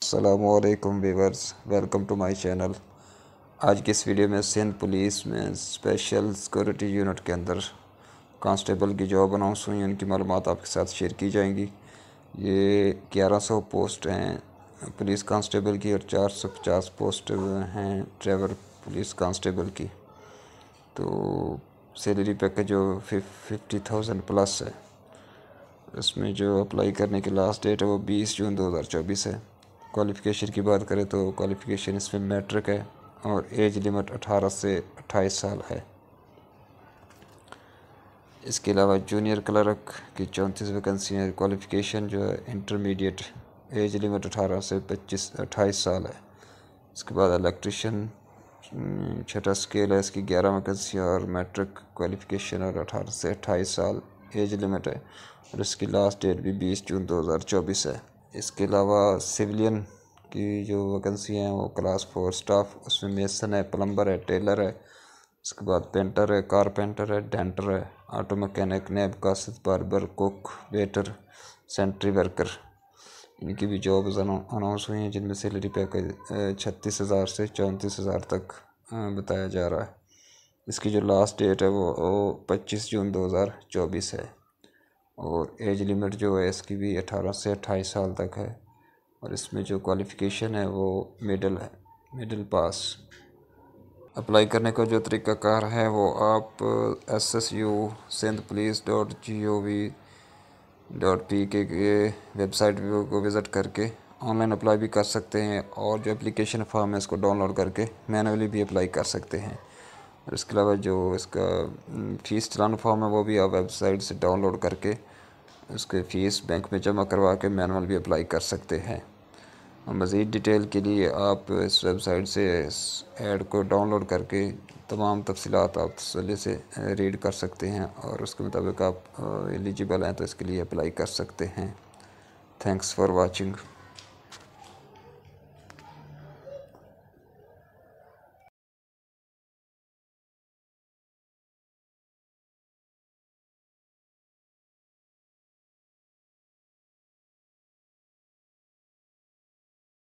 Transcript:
अस्सलामुअलैकुम viewers, welcome to my channel. आज की इस वीडियो में सिंध पुलिस में स्पेशल सिक्योरिटी यूनिट के अंदर कांस्टेबल की जॉब अनाउंस हुई, उनकी मालूमात आपके साथ शेयर की जाएंगी। ये 1100 पोस्ट हैं पुलिस कांस्टेबल की और 450 पोस्ट हैं ट्रैवल पुलिस कांस्टेबल की। तो सैलरी पैकेज जो 50,000 प्लस है। इसमें जो अप्लाई करने की लास्ट डेट है वो 20 जून 2024 है। क्वालिफ़िकेशन की बात करें तो क्वालिफ़िकेशन इसमें मैट्रिक है और एज लिमिट 18 से 28 साल है। इसके अलावा जूनियर क्लर्क की 34 वैकेंसी है। क्वालिफ़िकेशन जो है इंटरमीडिएट, एज लिमिट 18 से 28 साल है। इसके बाद इलेक्ट्रिशियन छठा स्केल है, इसकी 11 वैकेंसी और मैट्रिक क्वालिफ़िकेशन और 18 से 28 साल एज लिमिट है और इसकी लास्ट डेट भी 20 जून 2024 है। इसके अलावा सिविलियन की जो वैकेंसी हैं वो क्लास 4 स्टाफ, उसमें मेसन है, प्लम्बर है, टेलर है, इसके बाद पेंटर है, कारपेंटर है, डेंटर है, ऑटो मैकेनिक, नैब कासिद, barber, cook, waiter, sentry worker, इनकी भी जॉब्स अनाउंस हुई हैं, जिनमें सैलरी पैकेज 36,000 से 34,000 तक बताया जा रहा है। इसकी जो लास्ट डेट है वो 25 जून 2024 है और एज लिमिट जो है इसकी भी 18 से 28 साल तक है और इसमें जो क्वालिफ़िकेशन है वो मिडिल पास। अप्लाई करने का जो तरीक़ाकार है वो आप ssu.sindhpolice.gov.p के वेबसाइट को विज़िट करके ऑनलाइन अप्लाई भी कर सकते हैं और जो एप्लीकेशन फॉर्म है इसको डाउनलोड करके मैनुअली भी अप्लाई कर सकते हैं। और इसके अलावा जो इसका फ़ीस चलान फॉर्म है वो भी आप वेबसाइट से डाउनलोड करके उसके फ़ीस बैंक में जमा करवा के मैनुअल भी अप्लाई कर सकते हैं। मज़ीद डिटेल के लिए आप इस वेबसाइट से इस ऐड को डाउनलोड करके तमाम तफसीलात आप तसल्ली से रीड कर सकते हैं और उसके मुताबिक आप एलिजिबल हैं तो इसके लिए अप्लाई कर सकते हैं। Thanks for watching.